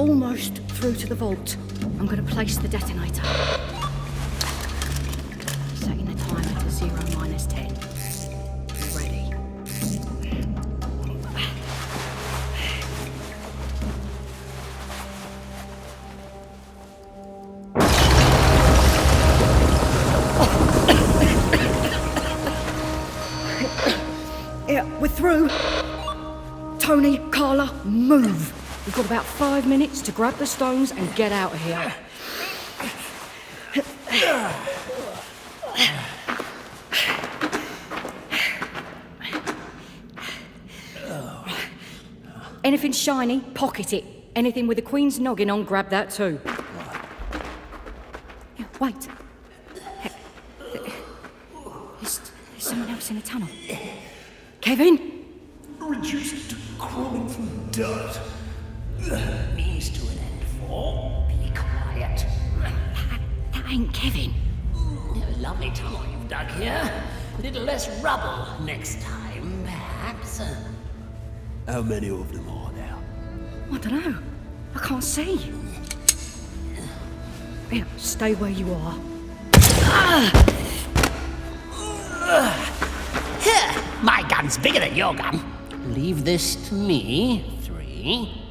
almost through to the vault. I'm going to place the detonator. Setting the timer to 0 - 10. Ready. Yeah, we're through. Tony, Carla, move. We've got about 5 minutes to grab the stones and get out of here. Anything shiny, pocket it. Anything with the Queen's noggin on, grab that too. Yeah, wait. There's someone else in the tunnel. Kevin? Reduced to crawling through dirt. Means to an end for. Be quiet. That ain't Kevin. Lovely tunnel you've dug here. A little less rubble next time, perhaps. How many of them are there? I don't know. I can't see. Yeah, stay where you are. Here, my gun's bigger than your gun. Leave this to me. 3.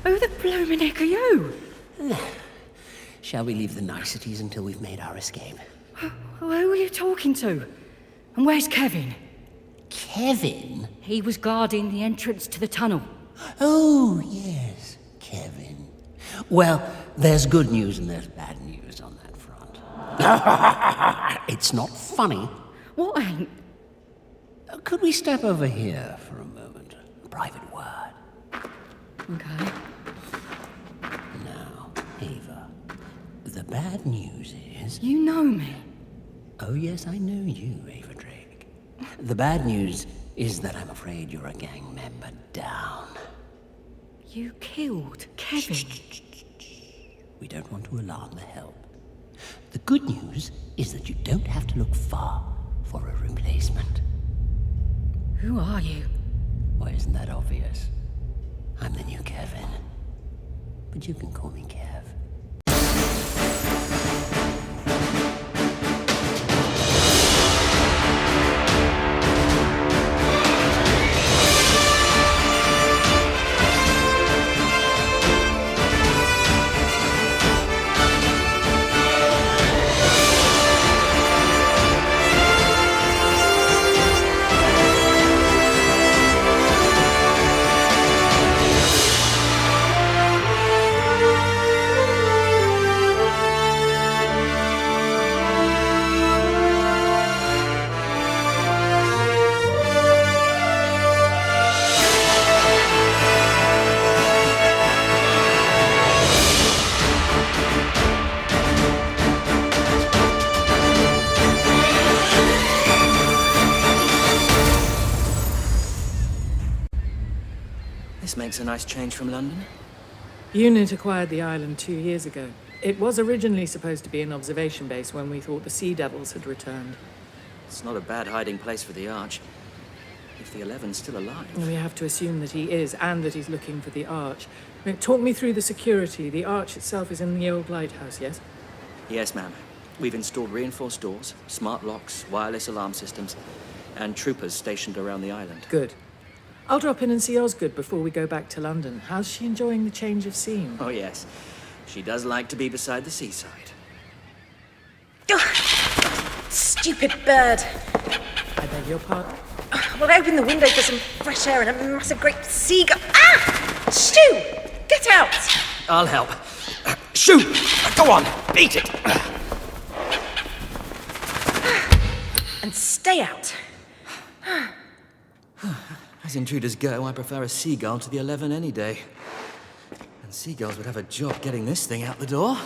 Who the blooming heck are you? Shall we leave the niceties until we've made our escape? Who are you talking to? And where's Kevin? Kevin? He was guarding the entrance to the tunnel. Oh, yes, Kevin. Well, there's good news and there's bad news on that front. It's not funny. What ain't? Could we step over here for a moment? A private word. Okay. Now, Ava, the bad news is... You know me. Oh, yes, I know you, Ava Drake. The bad news is that I'm afraid you're a gang member down. You killed Kevin. We don't want to alarm the help. The good news is that you don't have to look far for a replacement. Who are you? Why, isn't that obvious? I'm the new Kevin. But you can call me Kev. This makes a nice change from London. Unit acquired the island 2 years ago. It was originally supposed to be an observation base when we thought the Sea Devils had returned. It's not a bad hiding place for the Arch. If the 11's still alive. And we have to assume that he is, and that he's looking for the Arch. Talk me through the security. The Arch itself is in the old lighthouse, yes? Yes, ma'am. We've installed reinforced doors, smart locks, wireless alarm systems, and troopers stationed around the island. Good. I'll drop in and see Osgood before we go back to London. How's she enjoying the change of scene? Oh, yes. She does like to be beside the seaside. Stupid bird. I beg your pardon? Well, open the window for some fresh air and a massive great seagull. Ah! Stu! Get out! I'll help. Shoot! Go on, beat it! And stay out. As intruders go, I prefer a seagull to the 11 any day. And seagulls would have a job getting this thing out the door.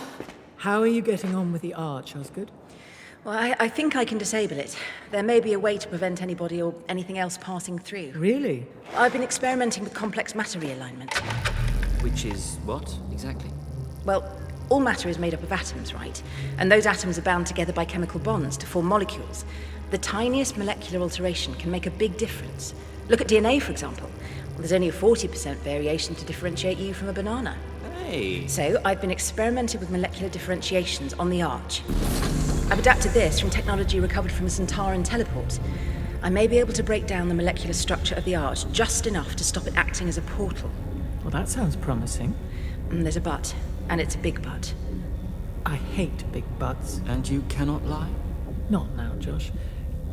How are you getting on with the Arch, Osgood? Well, I think I can disable it. There may be a way to prevent anybody or anything else passing through. Really? I've been experimenting with complex matter realignment. Which is what, exactly? Well, all matter is made up of atoms, right? And those atoms are bound together by chemical bonds to form molecules. The tiniest molecular alteration can make a big difference. Look at DNA, for example. There's only a 40% variation to differentiate you from a banana. Hey. So I've been experimenting with molecular differentiations on the Arch. I've adapted this from technology recovered from a Centauran teleport. I may be able to break down the molecular structure of the Arch just enough to stop it acting as a portal. Well, that sounds promising. There's a but, and it's a big but. I hate big butts. And you cannot lie? Not now, Josh.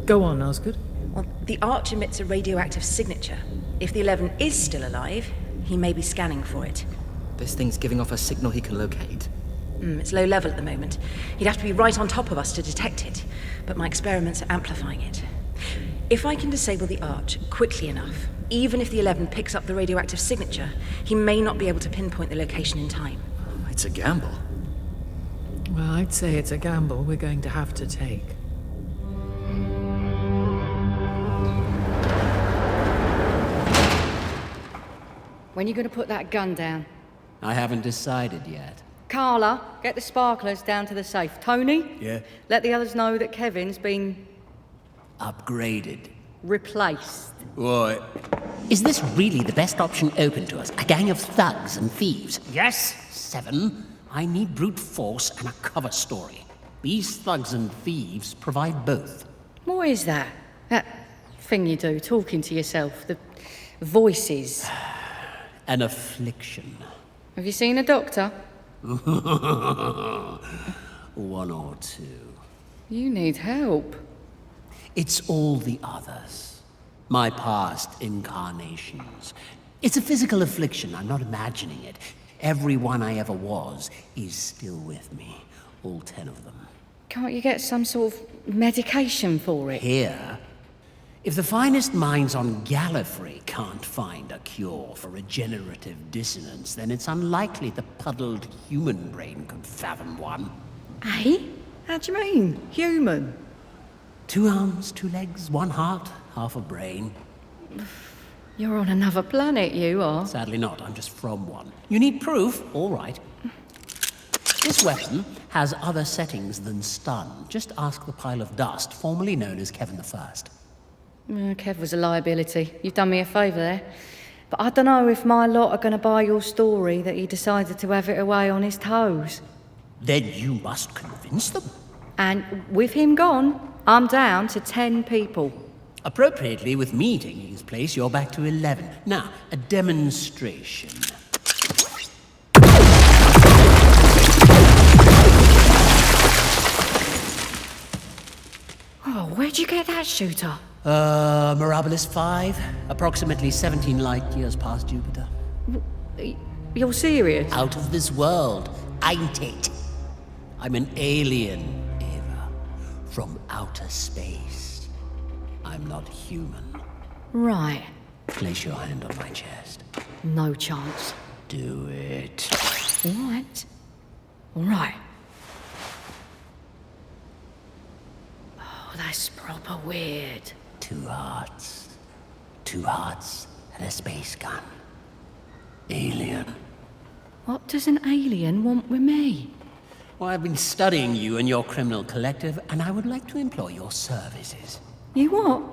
Go on, Osgood. Well, the Arch emits a radioactive signature. If the 11 is still alive, he may be scanning for it. This thing's giving off a signal he can locate. It's low level at the moment. He'd have to be right on top of us to detect it, but my experiments are amplifying it. If I can disable the Arch quickly enough, even if the 11 picks up the radioactive signature, he may not be able to pinpoint the location in time. It's a gamble. Well, I'd say it's a gamble we're going to have to take. When are you going to put that gun down? I haven't decided yet. Carla, get the sparklers down to the safe. Tony? Yeah? Let the others know that Kevin's been Upgraded. replaced. What? Is this really the best option open to us? A gang of thugs and thieves? Yes? 7. I need brute force and a cover story. These thugs and thieves provide both. What is that? That thing you do, talking to yourself, the voices. An affliction. Have you seen a doctor? 1 or 2. You need help. It's all the others. My past incarnations. It's a physical affliction, I'm not imagining it. Everyone I ever was is still with me. All 10 of them. Can't you get some sort of medication for it? Here, if the finest minds on Gallifrey can't find a cure for regenerative dissonance, then it's unlikely the puddled human brain could fathom one. Eh? How do you mean? Human? 2 arms, 2 legs, 1 heart, half a brain. You're on another planet, you are. Sadly not, I'm just from one. You need proof? All right. This weapon has other settings than stun. Just ask the pile of dust, formerly known as Kevin the First. Kev was a liability. You've done me a favour there. But I don't know if my lot are going to buy your story that he decided to have it away on his toes. Then you must convince them. And with him gone, I'm down to 10 people. Appropriately, with me taking his place, you're back to 11. Now, a demonstration. Oh, where'd you get that shooter? Mirabilis 5, approximately 17 light years past Jupiter. You're serious? Out of this world, ain't it? I'm an alien, Ava, from outer space. I'm not human. Right. Place your hand on my chest. No chance. Do it. All right. All right. Oh, that's proper weird. 2 hearts. 2 hearts and a space gun. Alien. What does an alien want with me? Well, I've been studying you and your criminal collective, and I would like to employ your services. You what?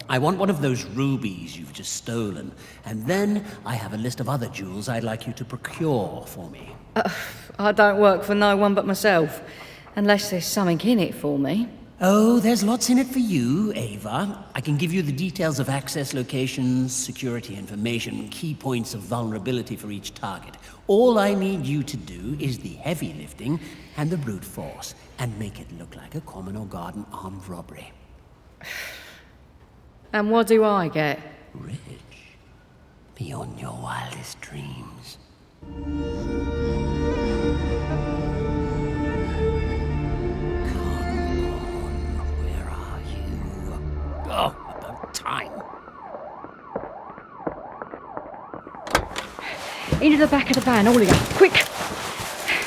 I want one of those rubies you've just stolen, and then I have a list of other jewels I'd like you to procure for me. I don't work for no one but myself. Unless there's something in it for me. Oh, there's lots in it for you, Ava. I can give you the details of access locations, security information, key points of vulnerability for each target. All I need you to do is the heavy lifting and the brute force, and make it look like a common or garden armed robbery. And what do I get? Rich. Beyond your wildest dreams. Oh, about time. Into the back of the van, all of you. Quick!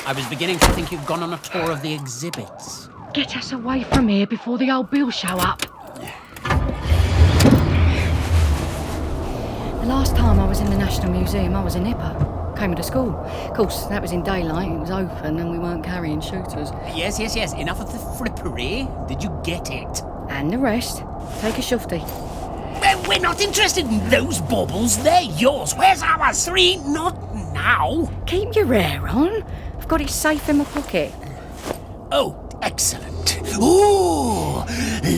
I was beginning to think you'd gone on a tour of the exhibits. Get us away from here before the old Bill show up. The last time I was in the National Museum, I was in Ipper. Came to school. Of course, that was in daylight, it was open, and we weren't carrying shooters. Yes. Enough of the frippery. Did you get it? And the rest. Take a shufty. We're not interested in those baubles. They're yours. Where's ours? 3? Not now. Keep your hair on. I've got it safe in my pocket. Oh, excellent. Ooh,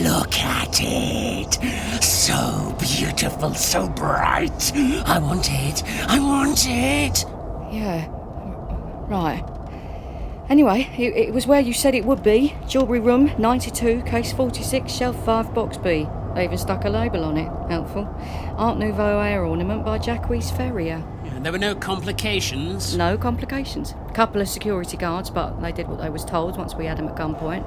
look at it. So beautiful, so bright. I want it. I want it. Yeah. Right. Anyway, it was where you said it would be. Jewellery room, 92, case 46, shelf 5, box B. They even stuck a label on it. Helpful. Art Nouveau hair ornament by Jacques Ferrier. Yeah, there were no complications. No complications. Couple of security guards, but they did what they was told once we had them at gunpoint.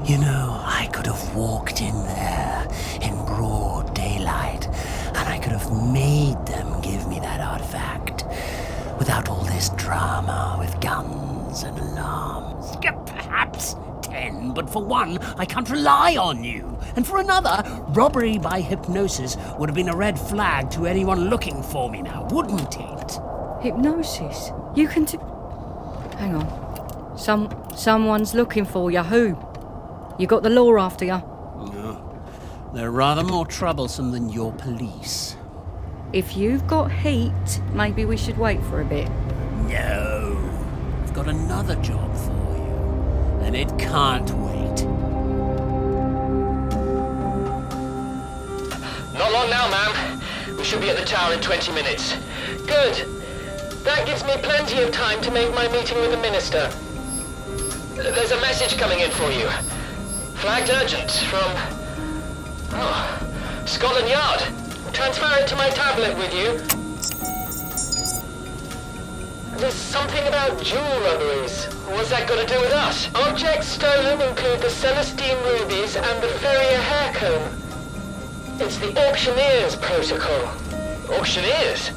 You know, I could have walked in there in broad daylight, and I could have made them give me that artifact without all this drama with guns and alarms. Yeah, perhaps 10, but for one, I can't rely on you. And for another, robbery by hypnosis would have been a red flag to anyone looking for me now, wouldn't it? Hypnosis? You can Hang on. Someone's looking for you. Who? You got the law after you? No. They're rather more troublesome than your police. If you've got heat, maybe we should wait for a bit. No. I've got another job for you, and it can't wait. Not long now, ma'am. We should be at the tower in 20 minutes. Good. That gives me plenty of time to make my meeting with the minister. There's a message coming in for you. Flagged urgent from... Scotland Yard. Transfer it to my tablet with you. There's something about jewel robberies. What's that got to do with us? Objects stolen include the Celestine rubies and the Ferrier hair comb. It's the auctioneer's protocol. Auctioneers?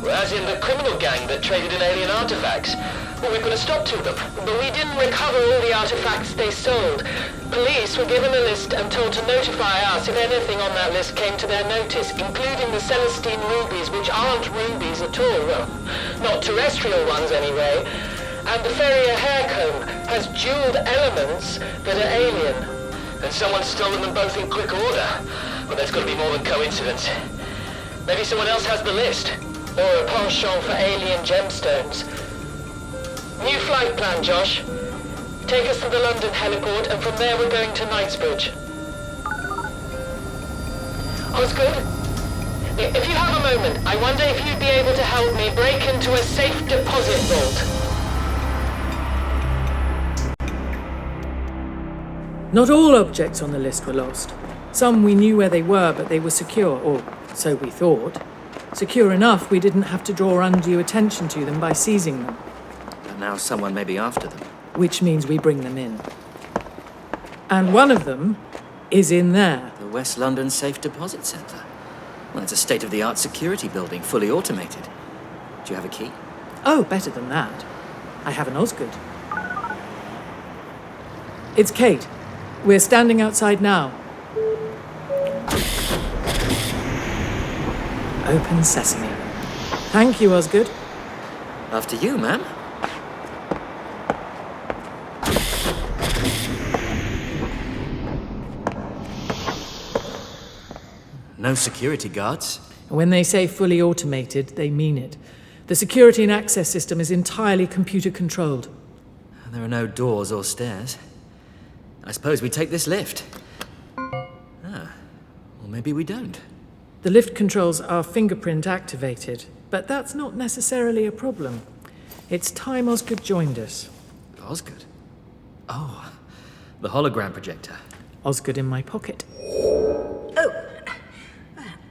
As in the criminal gang that traded in alien artifacts. Well, we put a stop to them, but we didn't recover all the artifacts they sold. Police were given a list and told to notify us if anything on that list came to their notice, including the Celestine rubies, which aren't rubies at all. Well, not terrestrial ones anyway. And the Ferrier hair comb has jeweled elements that are alien. And someone's stolen them both in quick order. Well, there's got to be more than coincidence. Maybe someone else has the list. Or a penchant for alien gemstones. New flight plan, Josh. Take us to the London heliport, and from there we're going to Knightsbridge. Osgood? If you have a moment, I wonder if you'd be able to help me break into a safe deposit vault. Not all objects on the list were lost. Some we knew where they were, but they were secure, or so we thought. Secure enough we didn't have to draw undue attention to them by seizing them. But now someone may be after them. Which means we bring them in. And one of them is in there. The West London Safe Deposit Centre. Well, it's a state-of-the-art security building, fully automated. Do you have a key? Oh, better than that. I have an Osgood. It's Kate. We're standing outside now. Open sesame. Thank you, Osgood. After you, ma'am. No security guards. When they say fully automated, they mean it. The security and access system is entirely computer-controlled. There are no doors or stairs. I suppose we take this lift. Or maybe we don't. The lift controls are fingerprint activated, but that's not necessarily a problem. It's time Osgood joined us. Osgood? Oh, the hologram projector. Osgood in my pocket. Oh,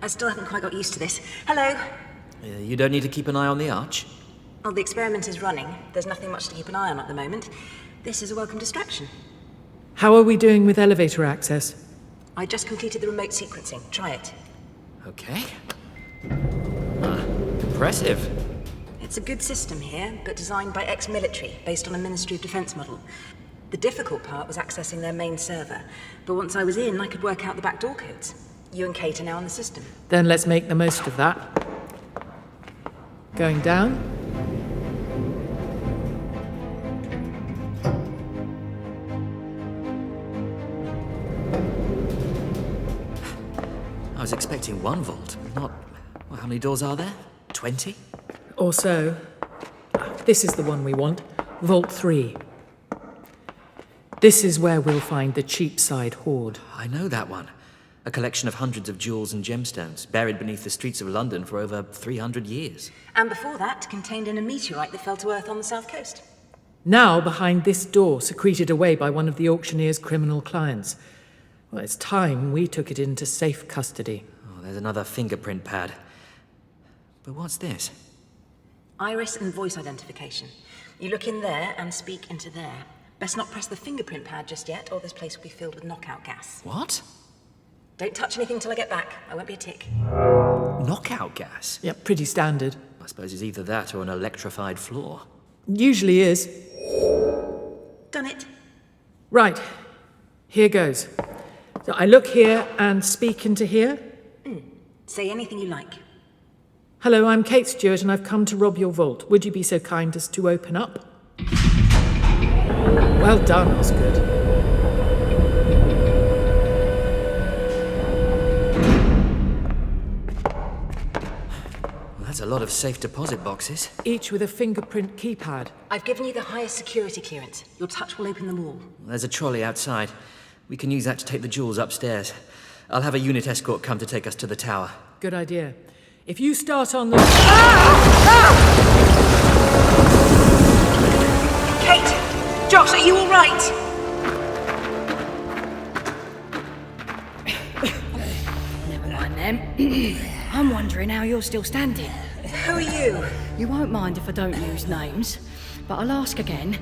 I still haven't quite got used to this. Hello. You don't need to keep an eye on the arch. Oh, the experiment is running. There's nothing much to keep an eye on at the moment. This is a welcome distraction. How are we doing with elevator access? I just completed the remote sequencing. Try it. Okay. Impressive. It's a good system here, but designed by ex-military, based on a Ministry of Defence model. The difficult part was accessing their main server, but once I was in, I could work out the backdoor codes. You and Kate are now on the system. Then let's make the most of that. Going down. I was expecting one vault, not... Well, how many doors are there? 20? Or so. This is the one we want. Vault 3. This is where we'll find the Cheapside hoard. I know that one. A collection of hundreds of jewels and gemstones, buried beneath the streets of London for over 300 years. And before that, contained in a meteorite that fell to Earth on the south coast. Now behind this door, secreted away by one of the auctioneer's criminal clients. Well, it's time we took it into safe custody. Oh, there's another fingerprint pad. But what's this? Iris and voice identification. You look in there and speak into there. Best not press the fingerprint pad just yet, or this place will be filled with knockout gas. What? Don't touch anything till I get back. I won't be a tick. Knockout gas? Yep, pretty standard. I suppose it's either that or an electrified floor. Usually is. Done it. Right, here goes. So I look here and speak into here. Say anything you like. Hello, I'm Kate Stewart and I've come to rob your vault. Would you be so kind as to open up? Well done, Osgood. Well, that's a lot of safe deposit boxes. Each with a fingerprint keypad. I've given you the highest security clearance. Your touch will open them all. There's a trolley outside. We can use that to take the jewels upstairs. I'll have a unit escort come to take us to the tower. Good idea. If you start on the... Kate! Josh, are you all right? Never mind them. I'm wondering how you're still standing. Who are you? You won't mind if I don't use names, but I'll ask again.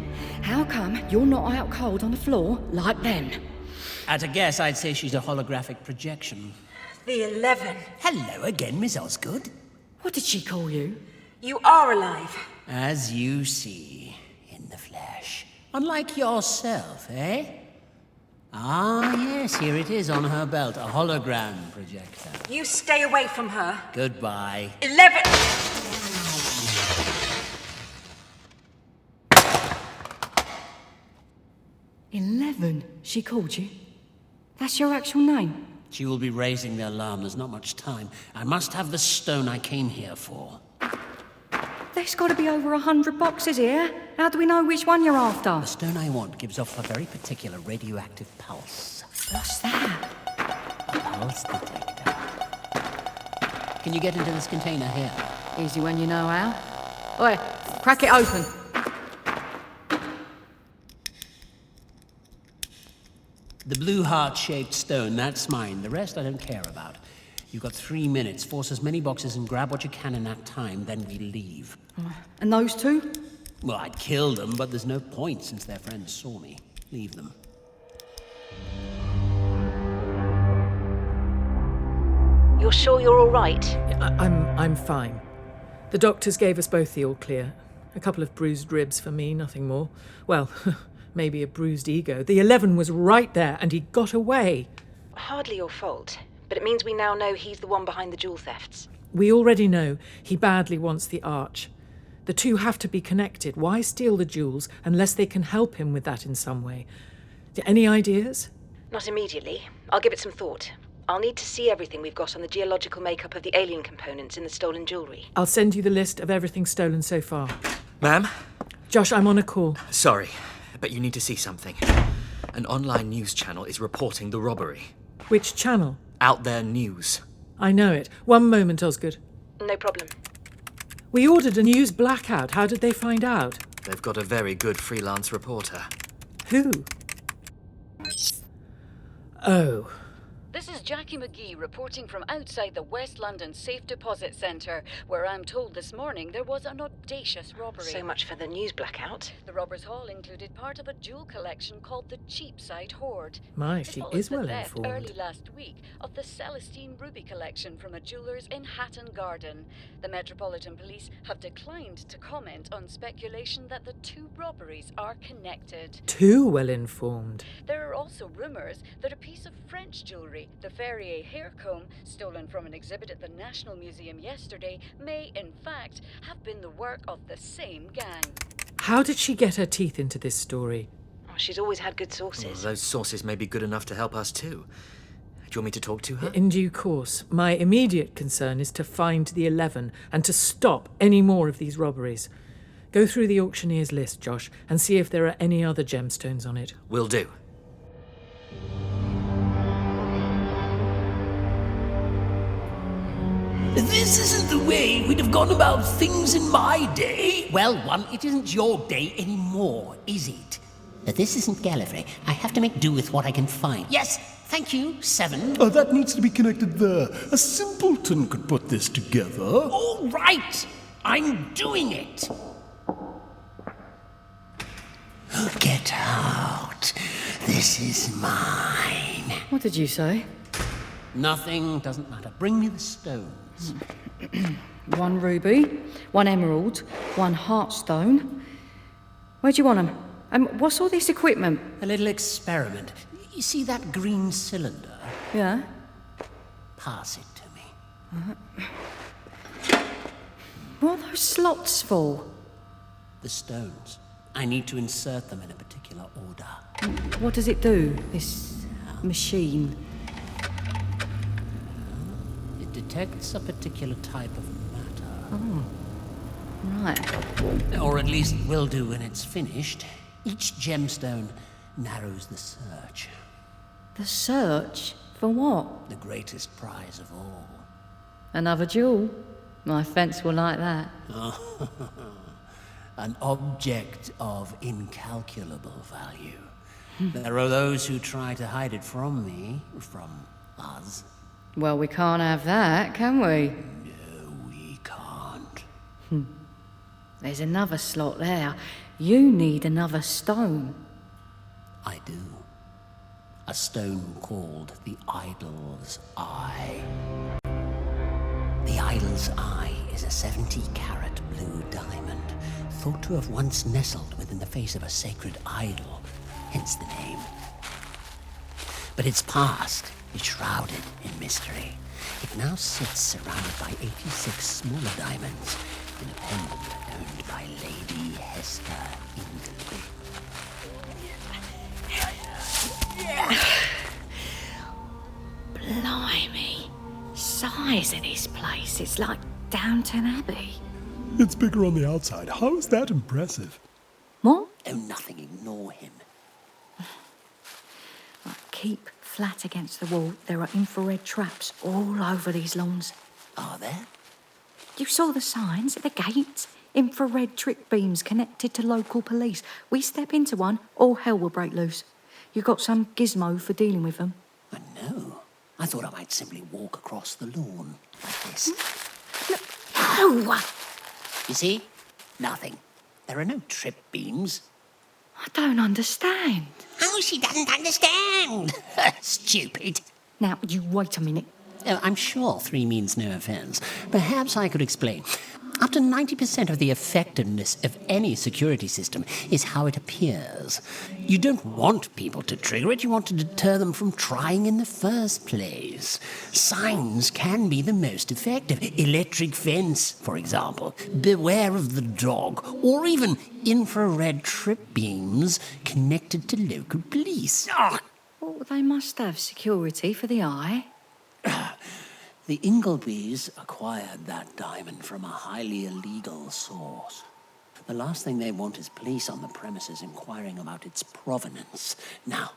How come you're not out cold on the floor like them? At a guess, I'd say she's a holographic projection. The 11. Hello again, Miss Osgood. What did she call you? You are alive. As you see, in the flesh. Unlike yourself, eh? Ah, yes, here it is on her belt, a hologram projector. You stay away from her. Goodbye. 11! 11, she called you? That's your actual name? She will be raising the alarm. There's not much time. I must have the stone I came here for. There's got to be over 100 boxes here. How do we know which one you're after? The stone I want gives off a very particular radioactive pulse. What's that? A pulse detector. Can you get into this container here? Easy when you know how. Oi, crack it open. The blue heart-shaped stone, that's mine. The rest I don't care about. You've got 3 minutes. Force as many boxes and grab what you can in that time, then we leave. And those two? Well, I'd kill them, but there's no point since their friends saw me. Leave them. You're sure you're all right? I'm fine. The doctors gave us both the all clear. A couple of bruised ribs for me, nothing more. Well, maybe a bruised ego. The 11 was right there, and he got away. Hardly your fault, but it means we now know he's the one behind the jewel thefts. We already know he badly wants the arch. The two have to be connected. Why steal the jewels unless they can help him with that in some way? Any ideas? Not immediately. I'll give it some thought. I'll need to see everything we've got on the geological makeup of the alien components in the stolen jewellery. I'll send you the list of everything stolen so far. Ma'am? Josh, I'm on a call. Sorry, but you need to see something. An online news channel is reporting the robbery. Which channel? Out There News. I know it. One moment, Osgood. No problem. We ordered a news blackout. How did they find out? They've got a very good freelance reporter. Who? Oh. This is Jackie McGee reporting from outside the West London Safe Deposit Centre, where I'm told this morning there was an audacious robbery. So much for the news blackout. The robbers' haul included part of a jewel collection called the Cheapside Hoard. My, It she follows is the well theft informed. early last week of the Celestine Ruby collection from a jeweller's in Hatton Garden. The Metropolitan Police have declined to comment on speculation that the two robberies are connected. Too well informed. There are also rumours that a piece of French jewellery, the Ferrier hair comb, stolen from an exhibit at the National Museum yesterday, may, in fact, have been the work of the same gang. How did she get her teeth into this story? Oh, she's always had good Well, sources. those sources may be good enough to help us too. you want me to talk to her? In due course. My immediate concern is to find the 11 and to stop any more of these robberies. Go through the auctioneer's list, Josh, and see if there are any other gemstones on it. Will do. This isn't the way we'd have gone about things in my day. Well, one, it isn't your day anymore, is it? This isn't Gallifrey. I have to make do with what I can find. Yes, thank you, 7. That needs to be connected there. A simpleton could put this together. All right, I'm doing it. Get out. This is mine. What did you say? Nothing, doesn't matter. Bring me the stones. 1 ruby, 1 emerald, 1 heartstone. Where do you want them? What's all this equipment? A little experiment. You see that green cylinder? Yeah? Pass it to me. What are those slots for? The stones. I need to insert them in a particular order. What does it do, this machine? It detects a particular type of matter. Oh, right. Or at least will do when it's finished. Each gemstone narrows the search. The search? For what? The greatest prize of all. Another jewel? My fence will like that. An object of incalculable value. There are those who try to hide it from me, from us. Well, we can't have that, can we? No, we can't. There's another slot there. You need another stone. I do. A stone called the Idol's Eye. The Idol's Eye is a 70-carat blue diamond, thought to have once nestled within the face of a sacred idol, hence the name. But its past is shrouded in mystery. It now sits surrounded by 86 smaller diamonds in a pendant owned by Lady Hester Ingleby. Blimey. Size of this place. It's like Downton Abbey. It's bigger on the outside. How is that impressive? What? Oh, nothing. Ignore him. Right, keep flat against the wall. There are infrared traps all over these lawns. Are there? You saw the signs at the gates? Infrared trick beams connected to local police. We step into one, all hell will break loose. You got some gizmo for dealing with them? No. I thought I might simply walk across the lawn like this. No! You see? Nothing. There are no trip beams. I don't understand. Oh, she doesn't understand. Stupid. Now, you wait a minute. Oh, I'm sure 3 means no offense. Perhaps I could explain. Up to 90% of the effectiveness of any security system is how it appears. You don't want people to trigger it, you want to deter them from trying in the first place. Signs can be the most effective. Electric fence, for example. Beware of the dog. Or even infrared trip beams connected to local police. Well, they must have security for the eye. The Inglebys acquired that diamond from a highly illegal source. The last thing they want is police on the premises inquiring about its provenance. Now,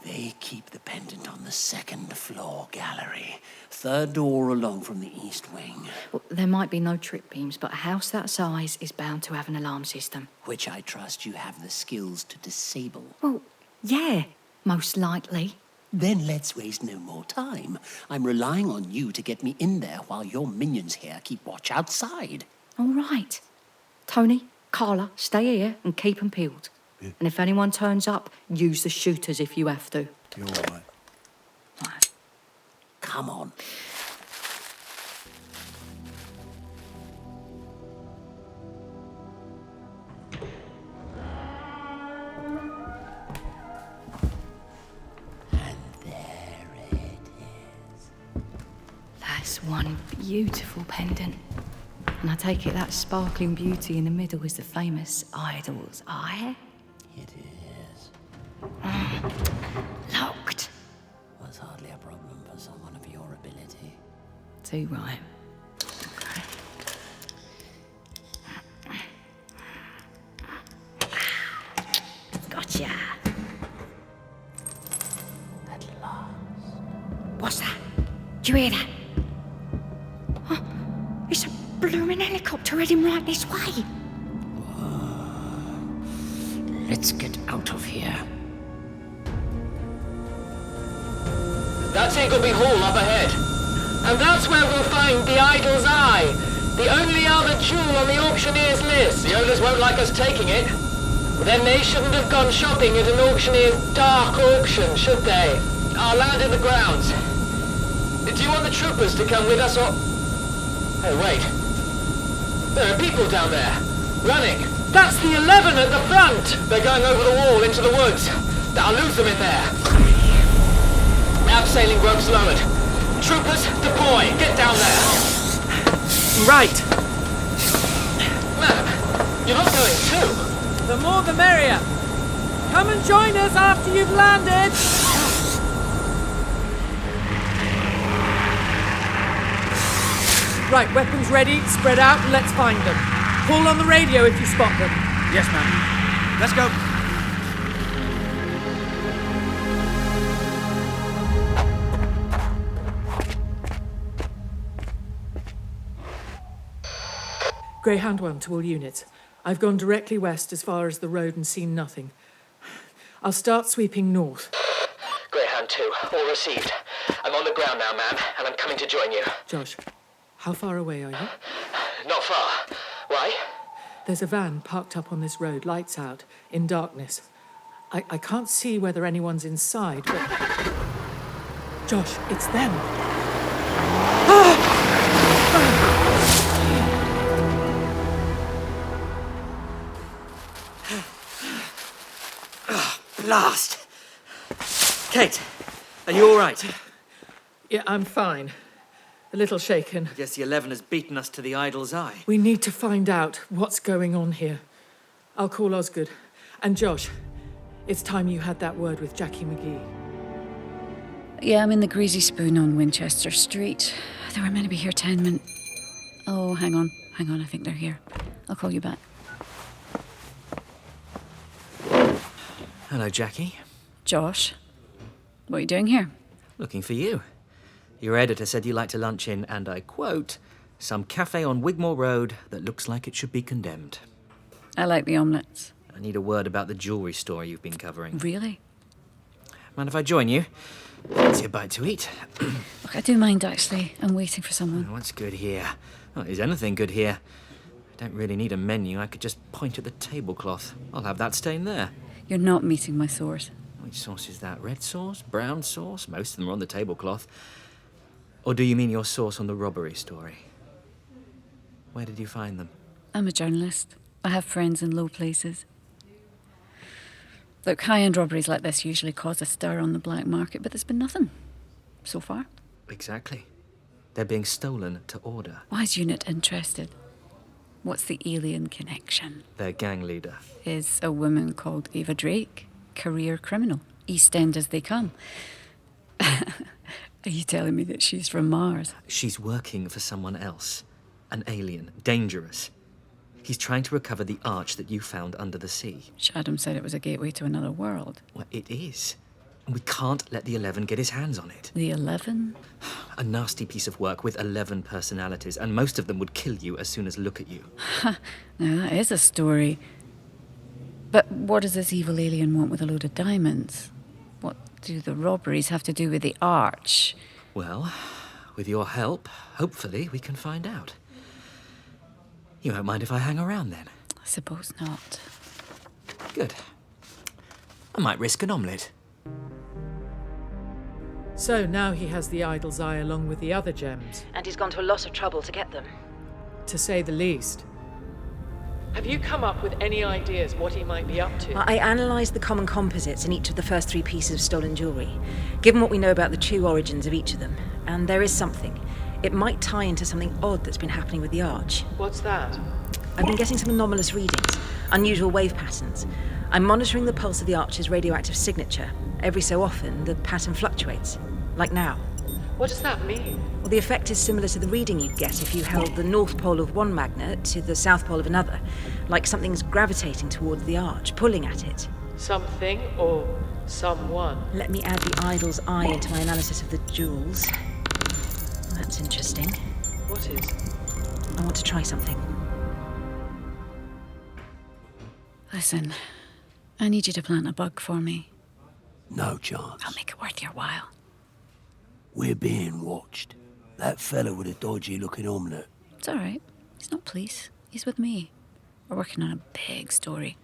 they keep the pendant on the 2nd floor gallery, 3rd door along from the east wing. Well, there might be no trip beams, but a house that size is bound to have an alarm system. Which I trust you have the skills to disable. Well, yeah, most likely. Then let's waste no more time. I'm relying on you to get me in there while your minions here keep watch outside. All right. Tony, Carla, stay here and keep them peeled. Yeah. And if anyone turns up, use the shooters if you have to. You're all right. Right. Come on. That's one beautiful pendant. And I take it that sparkling beauty in the middle is the famous Idol's Eye? It is. Locked. That's hardly a problem. Too right. Gotcha. At last. What's that? Do you hear that? Oh, it's a blooming helicopter heading right this way. Let's get out of here. That's Ingleby Hall up ahead. And that's where we'll find the Idol's Eye, the only other jewel on the auctioneer's list. The owners won't like us taking it. Then they shouldn't have gone shopping at an auctioneer's dark auction, should they? I'll land in the grounds. Do you want the troopers to come with us or... Oh, wait. There are people down there, running. That's the 11 at the front! They're going over the wall into the woods. I'll lose them in there. Abseiling ropes lowered. Troopers, deploy. Get down there. Right. Madam, you're not going too. The more the merrier. Come and join us after you've landed. Right, weapons ready, spread out and let's find them. Call on the radio if you spot them. Yes, ma'am. Let's go. Greyhound 1 to all units. I've gone directly west as far as the road and seen nothing. I'll start sweeping north. Greyhound 2, all received. I'm on the ground now, ma'am, and I'm coming to join you. Josh, how far away are you? Not far. Why? There's a van parked up on this road, lights out, in darkness. I can't see whether anyone's inside, but... Josh, it's them. Blast! Kate, are you all right? Yeah, I'm fine. A little shaken. I guess the 11 has beaten us to the Idol's Eye. We need to find out what's going on here. I'll call Osgood. And Josh, it's time you had that word with Jackie McGee. Yeah, I'm in the Greasy Spoon on Winchester Street. They were meant to be here 10 minutes. Oh, hang on, I think they're here. I'll call you back. Hello, Jackie. Josh, what are you doing here? Looking for you. Your editor said you like to lunch in, and I quote, some cafe on Wigmore Road that looks like it should be condemned. I like the omelettes. I need a word about the jewellery store you've been covering. Really? Mind if I join you? Fancy a bite to eat? Look, I do mind, actually. I'm waiting for someone. What's good here? Oh, is anything good here? I don't really need a menu. I could just point at the tablecloth. I'll have that stain there. You're not meeting my source. Which sauce is that? Red sauce? Brown sauce? Most of them are on the tablecloth. Or do you mean your source on the robbery story? Where did you find them? I'm a journalist. I have friends in low places. Look, high-end robberies like this usually cause a stir on the black market, but there's been nothing so far. Exactly. They're being stolen to order. Why is Unit interested? What's the alien connection? Their gang leader. Is a woman called Ava Drake, career criminal. East End as they come. Are you telling me that she's from Mars? She's working for someone else. An alien. Dangerous. He's trying to recover the arch that you found under the sea. Shadam said it was a gateway to another world. Well, it is. And we can't let the 11 get his hands on it. The 11? A nasty piece of work with 11 personalities, and most of them would kill you as soon as look at you. Now, that is a story. But what does this evil alien want with a load of diamonds? What do the robberies have to do with the arch? Well, with your help, hopefully we can find out. You won't mind if I hang around then? I suppose not. Good. I might risk an omelette. So now he has the Idol's Eye along with the other gems, And he's gone to a lot of trouble to get them. to say the least. Have you come up with any ideas what he might be up to? I analysed the common composites in each of the first 3 pieces of stolen jewellery, given what we know about the true origins of each of them. And there is something. It might tie into something odd that's been happening with the arch. What's that? I've been getting some anomalous readings, unusual wave patterns. I'm monitoring the pulse of the arch's radioactive signature. Every so often, the pattern fluctuates. like now. What does that mean? Well, the effect is similar to the reading you'd get if you held the north pole of one magnet to the south pole of another, like something's gravitating towards the arch, pulling at it. Something or someone? Let me add the idol's eye into my analysis of the jewels. That's interesting. What is? I want to try something. Listen, I need you to plant a bug for me. No chance. I'll make it worth your while. We're being watched. That fella with a dodgy-looking omelette. It's all right. He's not police. He's with me. We're working on a big story.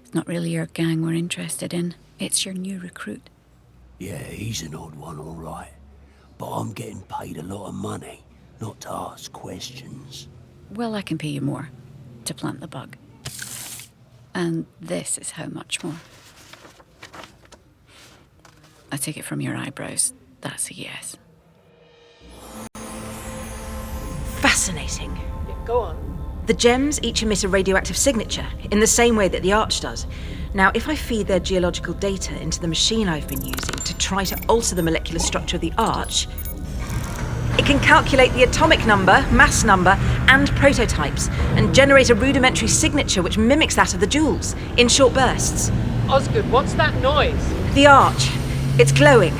It's not really your gang we're interested in. It's your new recruit. Yeah, he's an odd one, all right. But I'm getting paid a lot of money, not to ask questions. Well, I can pay you more to plant the bug. And this is how much more. I take it from your eyebrows. That's a yes. Fascinating. Yeah, go on. The gems each emit a radioactive signature, in the same way that the arch does. Now, if I feed their geological data into the machine I've been using to try to alter the molecular structure of the arch, it can calculate the atomic number, mass number, and prototypes, and generate a rudimentary signature which mimics that of the jewels, in short bursts. Osgood, what's that noise? The arch. It's glowing.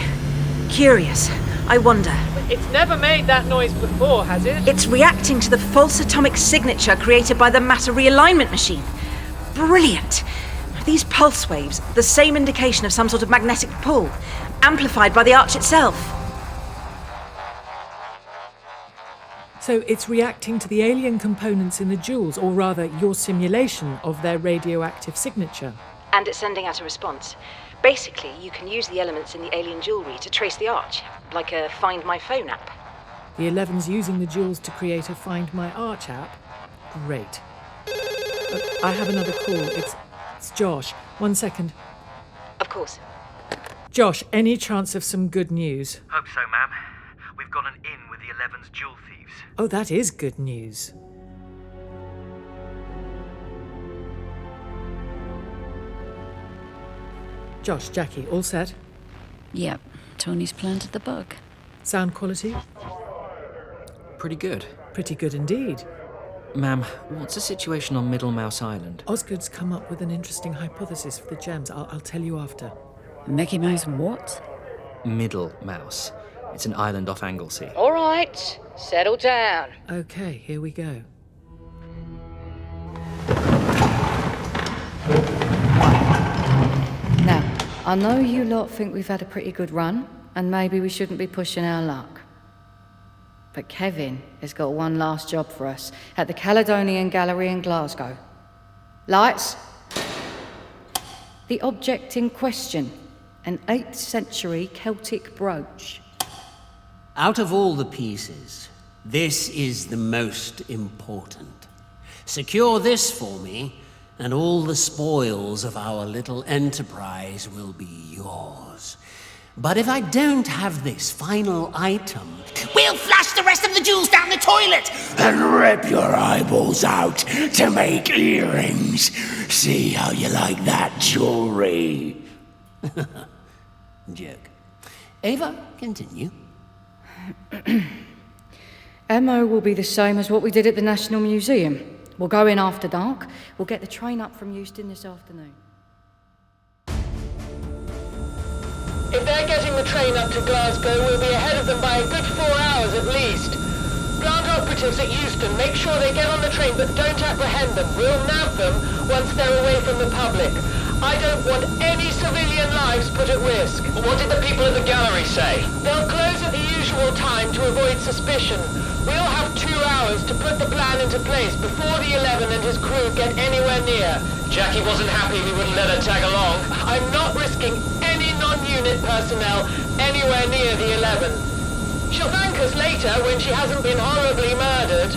Curious. I wonder. It's never made that noise before, has it? It's reacting to the false atomic signature created by the matter realignment machine. Brilliant. These pulse waves, the same indication of some sort of magnetic pull, amplified by the arch itself. So it's reacting to the alien components in the jewels, or rather your simulation of their radioactive signature. And it's sending out a response. Basically, you can use the elements in the alien jewelry to trace the arch, like a Find My Phone app. The 11's using the jewels to create a Find My Arch app? Great. I have another call. It's Josh. 1 second. Of course. Josh, any chance of some good news? Hope so, ma'am. We've got an in with the 11's jewel thieves. Oh, that is good news. Josh, Jackie, all set? Yep, Tony's planted the bug. Sound quality? Pretty good. Pretty good indeed. Ma'am, what's the situation on Middle Mouse Island? Osgood's come up with an interesting hypothesis for the gems. I'll tell you after. Mickey Mouse what? Middle Mouse. It's an island off Anglesey. All right, settle down. Okay, here we go. Now, I know you lot think we've had a pretty good run, and maybe we shouldn't be pushing our luck. But Kevin has got one last job for us at the Caledonian Gallery in Glasgow. Lights. The object in question, an 8th century Celtic brooch. Out of all the pieces, this is the most important. Secure this for me, and all the spoils of our little enterprise will be yours. But if I don't have this final item, we'll flush the rest of the jewels down the toilet and rip your eyeballs out to make earrings. See how you like that jewelry? Joke. Ava, continue. MO will be the same as what we did at the National Museum. We'll go in after dark. We'll get the train up from Euston this afternoon. If they're getting the train up to Glasgow, we'll be ahead of them by a good 4 hours at least. Plant operatives at Euston, make sure they get on the train, but don't apprehend them. We'll nab them once they're away from the public. I don't want any civilian lives put at risk. What did the people at the gallery say? They'll close at the usual time to avoid suspicion. We'll have 2 hours to put the plan into place before the 11 and his crew get anywhere near. Jackie wasn't happy we wouldn't let her tag along. I'm not risking any non-unit personnel anywhere near the 11. She'll thank us later when she hasn't been horribly murdered.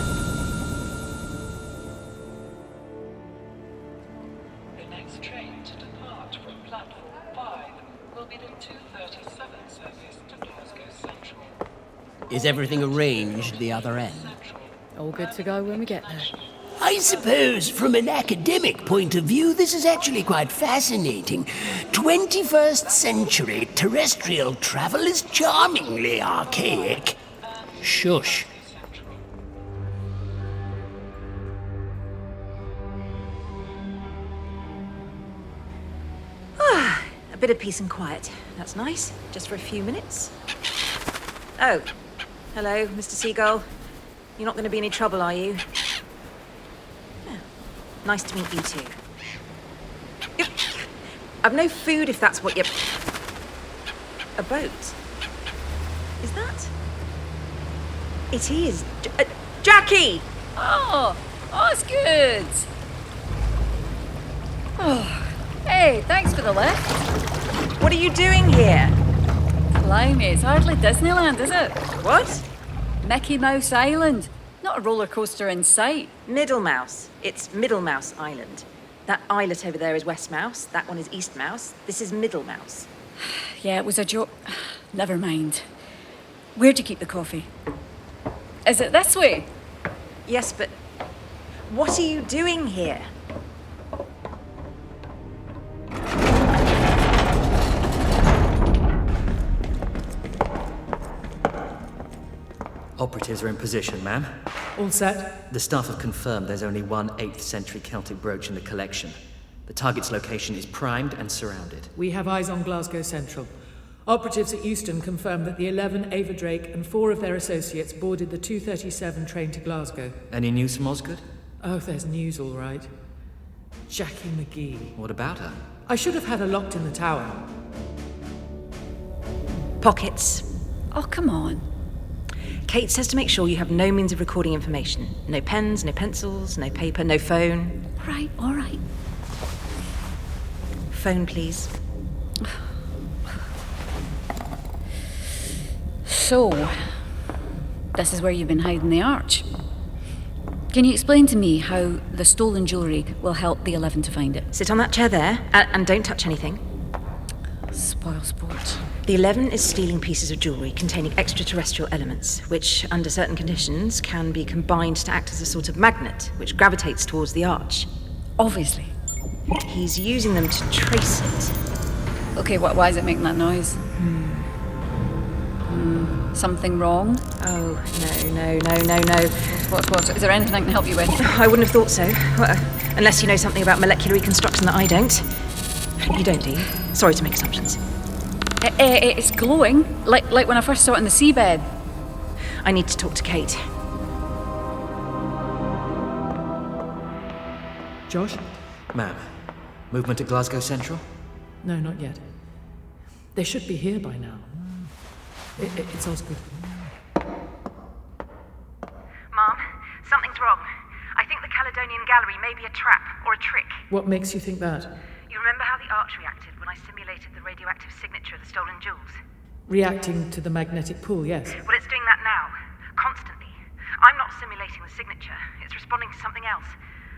The next train to depart from platform 5 will be the 2:37 service to Glasgow Central. Is everything arranged the other end? All good to go when we get there. I suppose from an academic point of view, this is actually quite fascinating. 21st century terrestrial travel is charmingly archaic. Shush. A bit of peace and quiet. That's nice. Just for a few minutes. Oh. Hello, Mr. Seagull. You're not going to be any trouble, are you? Yeah. Nice to meet you too. Yep. I've no food if that's what you're... A boat? Is that... It is. Jackie! Oh, it's good. Oh, hey, thanks for the lift. What are you doing here? Blimey, it's hardly Disneyland, is it? What? Mickey Mouse Island. Not a roller coaster in sight. Middle Mouse. It's Middle Mouse Island. That islet over there is West Mouse. That one is East Mouse. This is Middle Mouse. Yeah, it was a joke. Never mind. Where'd you keep the coffee? Is it this way? Yes, but what are you doing here? Operatives are in position, ma'am. All set? The staff have confirmed there's only one 8th century Celtic brooch in the collection. The target's location is primed and surrounded. We have eyes on Glasgow Central. Operatives at Euston confirmed that the 11 Ava Drake and 4 of their associates boarded the 2:37 train to Glasgow. Any news from Osgood? Oh, there's news, all right. Jackie McGee. What about her? I should have had her locked in the tower. Pockets. Oh, come on. Kate says to make sure you have no means of recording information. No pens, no pencils, no paper, no phone. All right. Phone, please. So, this is where you've been hiding the arch. Can you explain to me how the stolen jewellery will help the 11 to find it? Sit on that chair there, and don't touch anything. Spoil sport. The 11 is stealing pieces of jewellery containing extraterrestrial elements, which, under certain conditions, can be combined to act as a sort of magnet, which gravitates towards the arch. Obviously. He's using them to trace it. Okay, why is it making that noise? Something wrong? Oh, no. What? Is there anything I can help you with? I wouldn't have thought so. Well, unless you know something about molecular reconstruction that I don't. You don't, do you? Sorry to make assumptions. It's glowing, like when I first saw it in the seabed. I need to talk to Kate. Josh? Ma'am, movement at Glasgow Central? No, not yet. They should be here by now. It's Osgood. Mom, something's wrong. I think the Caledonian Gallery may be a trap or a trick. What makes you think that? You remember how the arch reacted when I simulated the radioactive signature of the stolen jewels? Reacting to the magnetic pull, yes. Well, it's doing that now. Constantly. I'm not simulating the signature. It's responding to something else.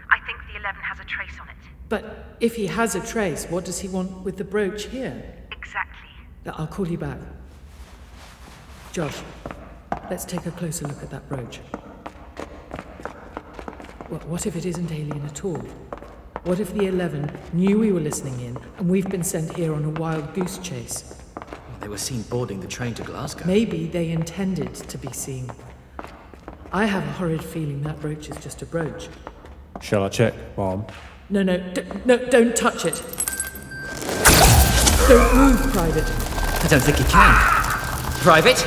I think the 11 has a trace on it. But if he has a trace, what does he want with the brooch here? Exactly. I'll call you back. Josh, let's take a closer look at that brooch. What if it isn't alien at all? What if the 11 knew we were listening in and we've been sent here on a wild goose chase? They were seen boarding the train to Glasgow. Maybe they intended to be seen. I have a horrid feeling that brooch is just a brooch. Shall I check, Mom? No, don't touch it. Don't move, Private. I don't think he can. Private?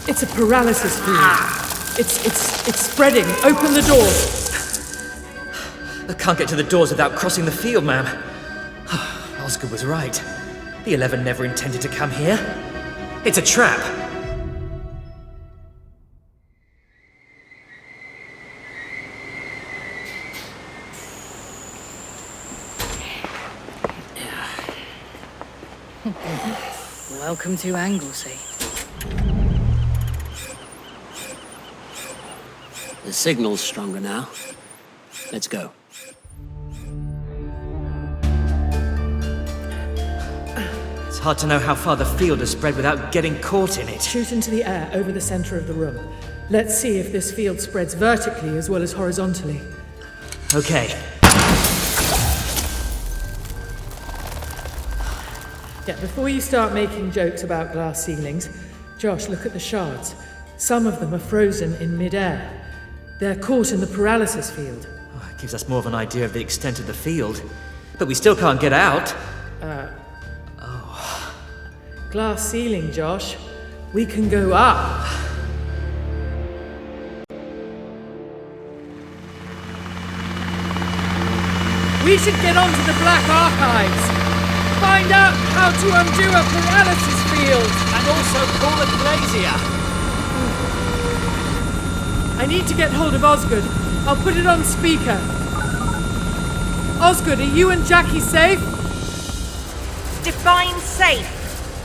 It's a paralysis field. It's spreading. Open the door. I can't get to the doors without crossing the field, ma'am. Osgood was right. The 11 never intended to come here. It's a trap. Welcome to Anglesey. The signal's stronger now. Let's go. It's hard to know how far the field has spread without getting caught in it. Shoot into the air over the center of the room. Let's see if this field spreads vertically as well as horizontally. Okay. Yeah, before you start making jokes about glass ceilings, Josh, look at the shards. Some of them are frozen in mid-air. They're caught in the paralysis field. Oh, it gives us more of an idea of the extent of the field. But we still can't get out. Glass ceiling, Josh. We can go up. We should get onto the Black Archives. Find out how to undo a paralysis field. And also call it Glazier. I need to get hold of Osgood. I'll put it on speaker. Osgood, are you and Jackie safe? Define safe.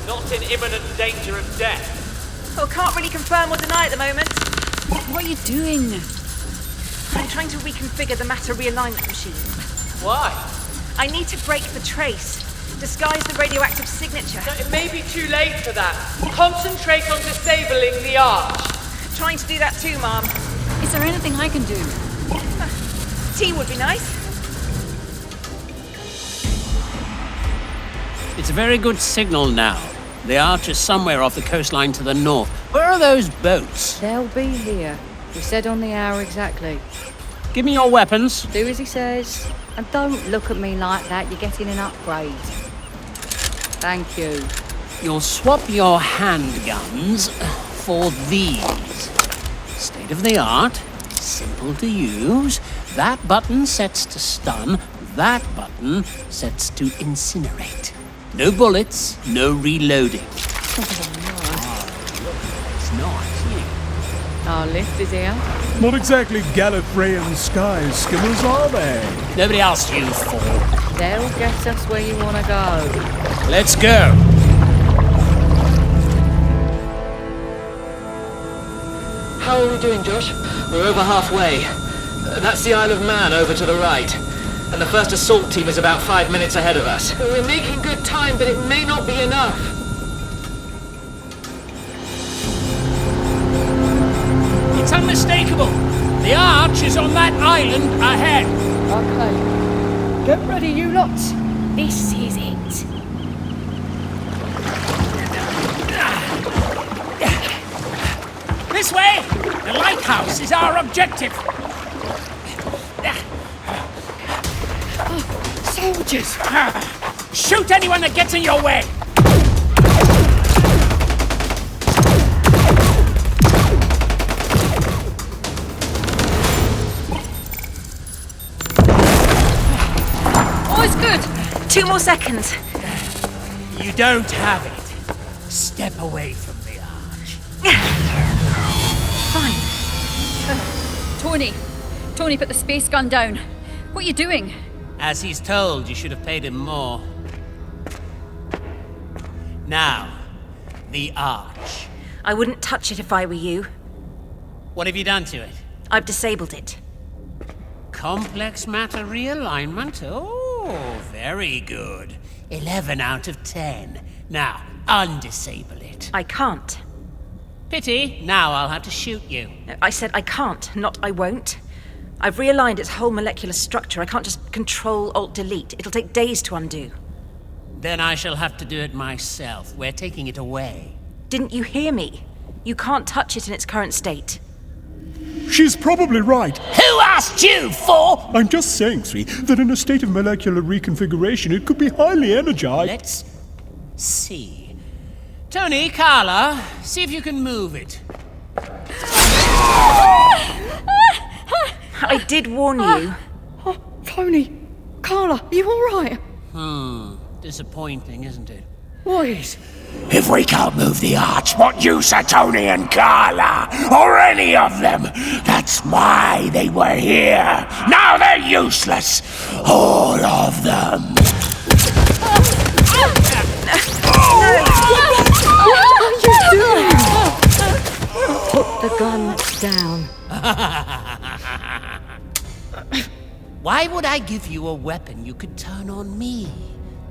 Not in imminent danger of death. Well, can't really confirm or deny at the moment. What are you doing? I'm trying to reconfigure the matter realignment machine. Why? I need to break the trace, disguise the radioactive signature. It may be too late for that. Concentrate on disabling the arch. Trying to do that too, Mom. Is there anything I can do? Tea would be nice. It's a very good signal now. The arch is somewhere off the coastline to the north. Where are those boats? They'll be here. We said on the hour exactly. Give me your weapons. Do as he says. And don't look at me like that. You're getting an upgrade. Thank you. You'll swap your handguns for these. State of the art, simple to use. That button sets to stun. That button sets to incinerate. No bullets, no reloading. It's nice, yeah. Our lift is here. Not exactly Gallifreyan sky skimmers, are they? Nobody else used for. They'll get us where you want to go. Let's go. How are we doing, Josh? We're over halfway. That's the Isle of Man over to the right. And the first assault team is about 5 minutes ahead of us. We're making good time, but it may not be enough. It's unmistakable. The arch is on that island ahead. Okay. Get ready, you lots. This is it. This way! The lighthouse is our objective. Soldiers! Shoot anyone that gets in your way! Oh, it's good. 2 more seconds. You don't have it. Step away from the arch. Fine. Tony, put the space gun down. What are you doing? As he's told, you should have paid him more. Now, the arch. I wouldn't touch it if I were you. What have you done to it? I've disabled it. Complex matter realignment? Oh, very good. 11 out of 10. Now, undisable it. I can't. Pity. Now I'll have to shoot you. I said I can't, not I won't. I've realigned its whole molecular structure. I can't just Control-Alt-Delete. It'll take days to undo. Then I shall have to do it myself. We're taking it away. Didn't you hear me? You can't touch it in its current state. She's probably right. Who asked you for? I'm just saying, Sri, that in a state of molecular reconfiguration, it could be highly energized. Let's see. Tony, Carla, see if you can move it. I did warn you. Oh, Tony, Carla, you all right? Disappointing, isn't it? What is? If we can't move the arch, what use are Tony and Carla, or any of them? That's why they were here. Now they're useless. All of them. What are you doing? Put the gun down. Why would I give you a weapon you could turn on me?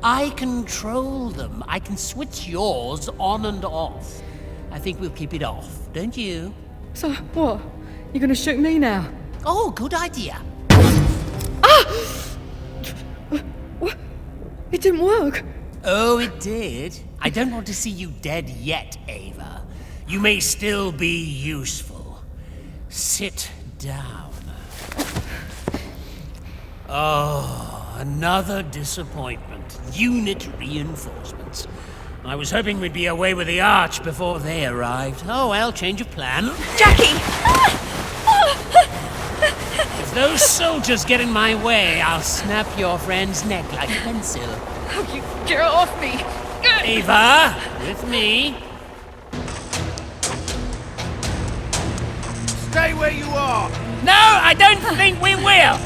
I control them. I can switch yours on and off. I think we'll keep it off, don't you? So, what? You're gonna shoot me now? Oh, good idea. What? It didn't work. Oh, it did. I don't want to see you dead yet, Ava. You may still be useful. Sit down. Oh, another disappointment. Unit reinforcements. I was hoping we'd be away with the Arch before they arrived. Oh well, change of plan. Jackie! If those soldiers get in my way, I'll snap your friend's neck like a pencil. Oh, you get off me! Ava, with me. Stay where you are. No, I don't think we will.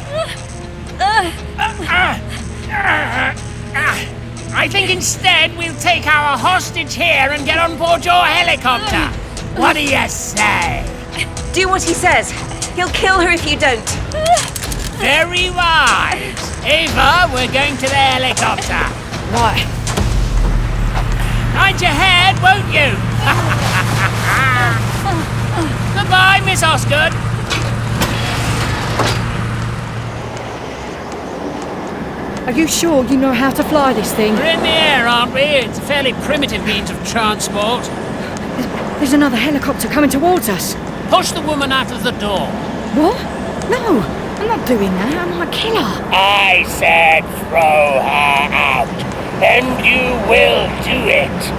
I think instead we'll take our hostage here and get on board your helicopter. What do you say? Do what he says. He'll kill her if you don't. Very wise. Ava, we're going to the helicopter. Right. Mind your head, won't you? Goodbye, Miss Osgood. Are you sure you know how to fly this thing? We're in the air, aren't we? It's a fairly primitive means of transport. There's another helicopter coming towards us. Push the woman out of the door. What? No, I'm not doing that. I might kill her. I said throw her out, and you will do it.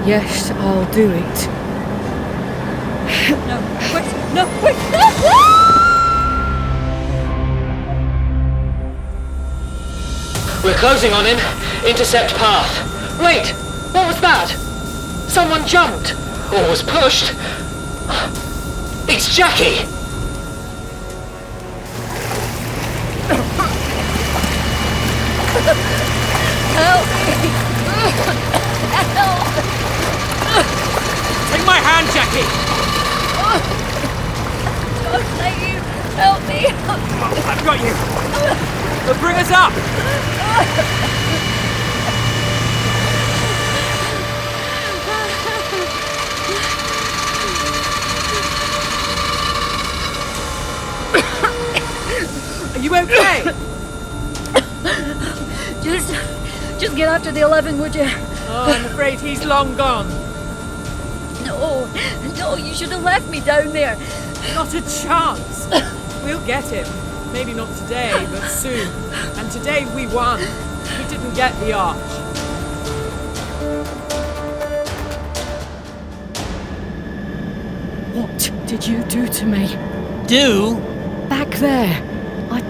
Yes, I'll do it. No, wait. We're closing on him. Intercept path. Wait! What was that? Someone jumped. Or was pushed. It's Jackie! Help me! Help! Take my hand, Jackie! God, thank you! Help me! I've got you! Bring us up! Are you okay? Just get after the 11, would you? Oh, I'm afraid he's long gone. No, you should have left me down there. Not a chance. We'll get him. Maybe not today, but soon. And today we won. We didn't get the Arch. What did you do to me? Do? Back there. I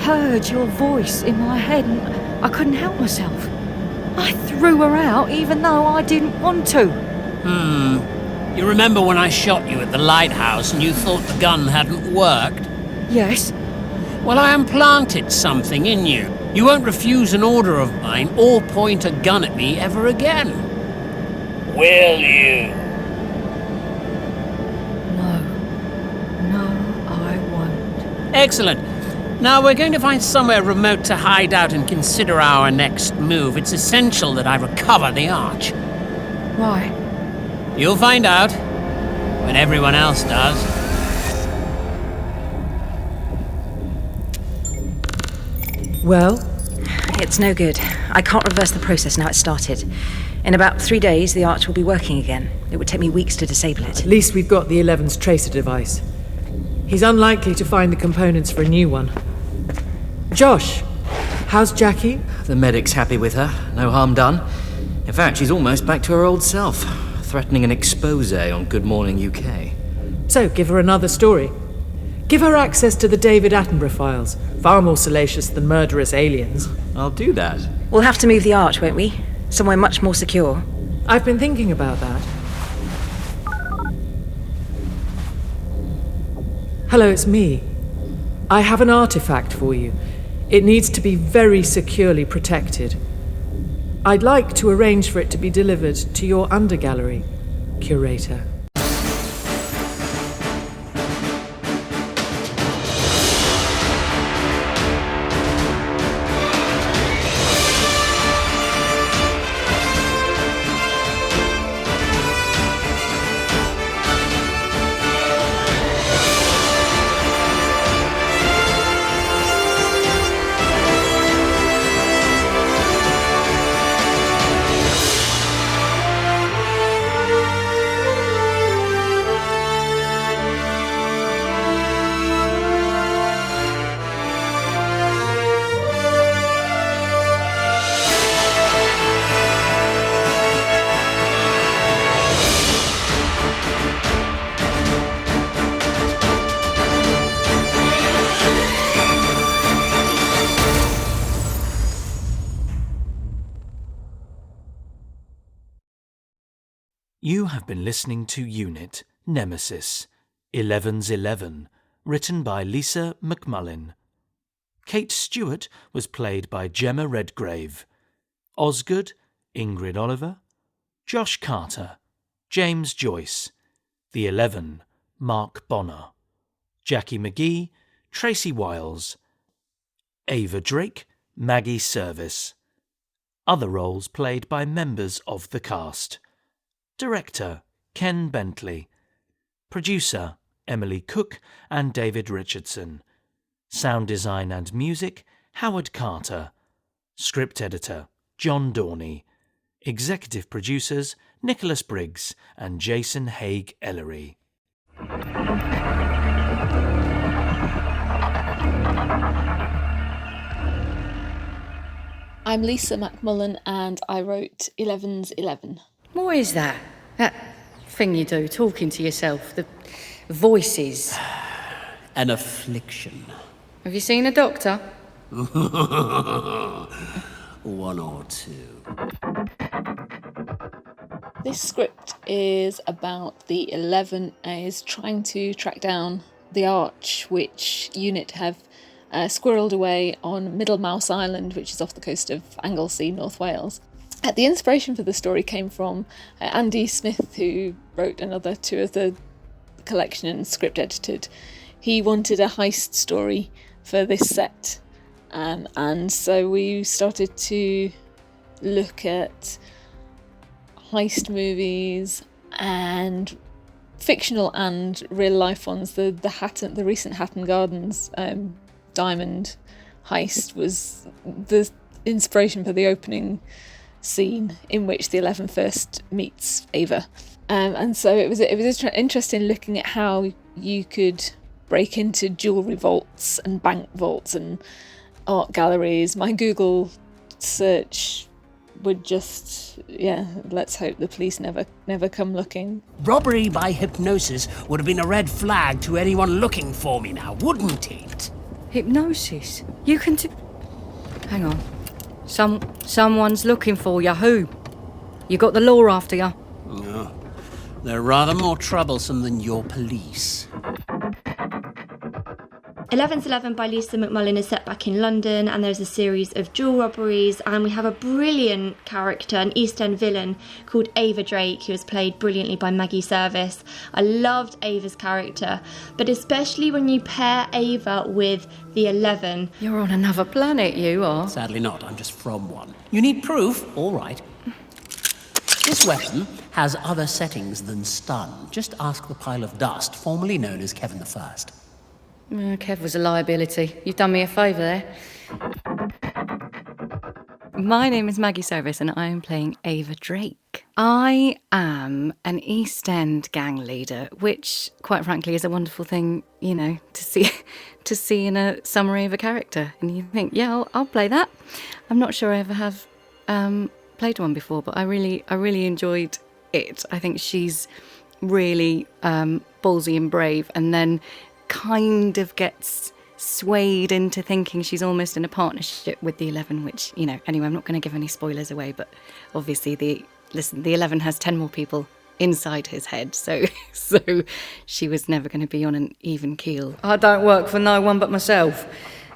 heard your voice in my head and I couldn't help myself. I threw her out even though I didn't want to. You remember when I shot you at the lighthouse and you thought the gun hadn't worked? Yes. Well, I implanted something in you. You won't refuse an order of mine or point a gun at me ever again. Will you? No, I won't. Excellent. Now, we're going to find somewhere remote to hide out and consider our next move. It's essential that I recover the Arch. Why? You'll find out when everyone else does. Well? It's no good. I can't reverse the process now it's started. In about 3 days, the Arch will be working again. It would take me weeks to disable it. At least we've got the 11's tracer device. He's unlikely to find the components for a new one. Josh, how's Jackie? The medic's happy with her. No harm done. In fact, she's almost back to her old self, threatening an expose on Good Morning UK. So, give her another story. Give her access to the David Attenborough files. Far more salacious than murderous aliens. I'll do that. We'll have to move the Arch, won't we? Somewhere much more secure. I've been thinking about that. Hello, it's me. I have an artifact for you. It needs to be very securely protected. I'd like to arrange for it to be delivered to your undergallery, curator. You have been listening to Unit Nemesis 11's 11, written by Lisa McMullin. Kate Stewart was played by Gemma Redgrave. Osgood, Ingrid Oliver. Josh Carter, James Joyce. The 11, Mark Bonner. Jackie McGee, Tracy Wiles. Ava Drake, Maggie Service. Other roles played by members of the cast. Director, Ken Bentley. Producer, Emily Cook and David Richardson. Sound design and music, Howard Carter. Script editor, John Dorney. Executive producers, Nicholas Briggs and Jason Haig Ellery. I'm Lisa McMullin and I wrote 11's 11. What is that? That thing you do, talking to yourself, the voices. An affliction. Have you seen a doctor? One or two. This script is about the 11 is trying to track down the Arch, which UNIT have squirreled away on Middlemouse Island, which is off the coast of Anglesey, North Wales. The inspiration for the story came from Andy Smith, who wrote another two of the collection and script edited. He wanted a heist story for this set, and so we started to look at heist movies and fictional and real life ones. The recent Hatton Gardens diamond heist was the inspiration for the opening scene in which the 11 first meets Ava, and so it was interesting looking at how you could break into jewellery vaults and bank vaults and art galleries. My Google search would just, let's hope the police never come looking. Robbery by hypnosis would have been a red flag to anyone looking for me now, wouldn't it? Hypnosis? You can do... Hang on. Someone's looking for you. Who? You got the law after you? No. They're rather more troublesome than your police. 11's 11 by Lisa McMullin is set back in London, and there's a series of jewel robberies, and we have a brilliant character, an East End villain called Ava Drake, who is played brilliantly by Maggie Service. I loved Ava's character, but especially when you pair Ava with the 11. You're on another planet, you are. Sadly not, I'm just from one. You need proof? All right. This weapon has other settings than stun. Just ask the pile of dust, formerly known as Kevin the First. Kev was a liability. You've done me a favour there. My name is Maggie Service and I am playing Ava Drake. I am an East End gang leader, which, quite frankly, is a wonderful thing, to see in a summary of a character. And you think, I'll play that. I'm not sure I ever have played one before, but I really enjoyed it. I think she's really ballsy and brave, and then kind of gets swayed into thinking she's almost in a partnership with the 11, which, anyway, I'm not going to give any spoilers away, but obviously the 11 has 10 more people inside his head, so she was never going to be on an even keel. I don't work for no one but myself,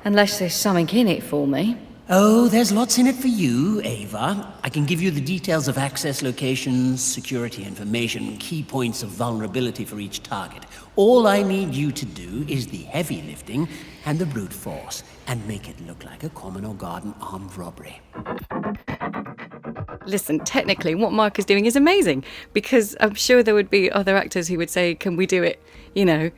unless there's something in it for me. Oh, there's lots in it for you, Ava. I can give you the details of access locations, security information, key points of vulnerability for each target. All I need you to do is the heavy lifting and the brute force, and make it look like a common or garden armed robbery. Listen, technically, what Mark is doing is amazing, because I'm sure there would be other actors who would say, can we do it,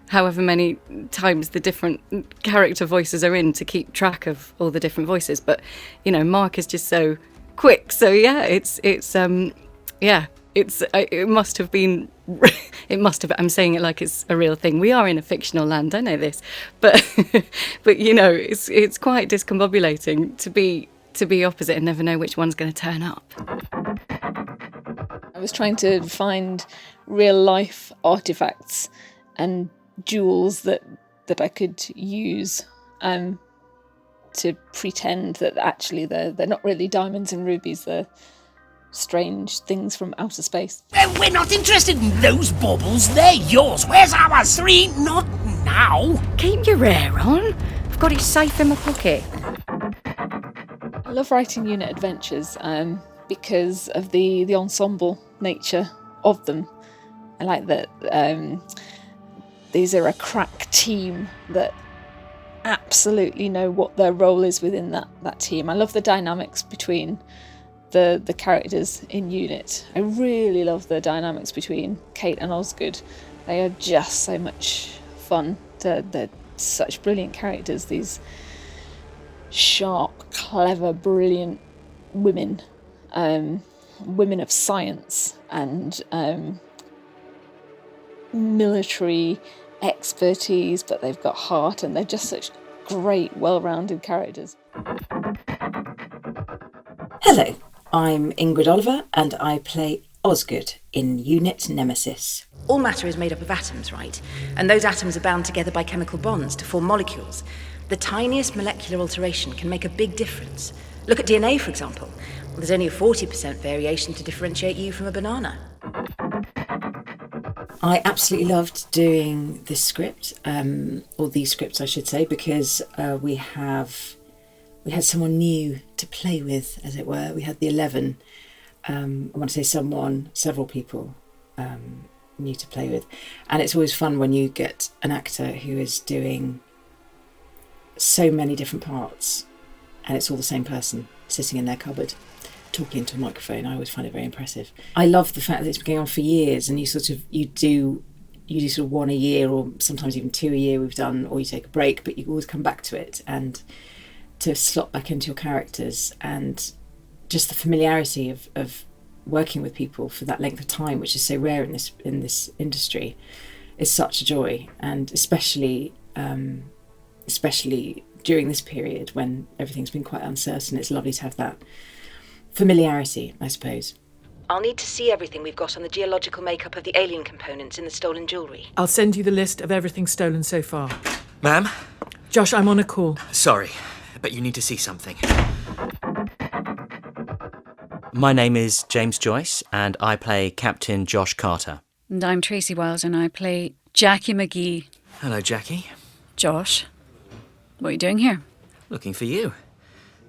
however many times the different character voices are in to keep track of all the different voices. But, Mark is just so quick. So, it must have been, I'm saying it like it's a real thing. We are in a fictional land, I know this. But, it's quite discombobulating to be opposite and never know which one's going to turn up. I was trying to find real life artifacts and jewels that I could use to pretend that actually they're not really diamonds and rubies, they're strange things from outer space. We're not interested in those baubles. They're yours. Where's our 3? Not now. Keep your hair on. I've got it safe in my pocket. I love writing unit adventures because of the ensemble nature of them. I like that these are a crack team that absolutely know what their role is within that team. I love the dynamics between the characters in unit. I really love the dynamics between Kate and Osgood. They are just so much fun. They're such brilliant characters, these sharp, clever, brilliant women, women of science and military expertise, but they've got heart, and they're just such great, well-rounded characters. Hello, I'm Ingrid Oliver, and I play Osgood in Unit Nemesis. All matter is made up of atoms, right? And those atoms are bound together by chemical bonds to form molecules. The tiniest molecular alteration can make a big difference. Look at DNA, for example. Well, there's only a 40% variation to differentiate you from a banana. I absolutely loved doing this script, or these scripts I should say, because we had someone new to play with, as it were. We had the 11. I want to say several people new to play with. And it's always fun when you get an actor who is doing so many different parts and it's all the same person sitting in their cupboard talking into a microphone. I always find it very impressive. I love the fact that it's been going on for years, and you do sort of one a year, or sometimes even 2 a year we've done, or you take a break, but you always come back to it and to slot back into your characters, and just the familiarity of working with people for that length of time, which is so rare in this industry, is such a joy. And especially during this period when everything's been quite uncertain, it's lovely to have that familiarity, I suppose. I'll need to see everything we've got on the geological makeup of the alien components in the stolen jewellery. I'll send you the list of everything stolen so far. Ma'am? Josh, I'm on a call. Sorry, but you need to see something. My name is James Joyce, and I play Captain Josh Carter. And I'm Tracy Wiles, and I play Jackie McGee. Hello, Jackie. Josh, what are you doing here? Looking for you.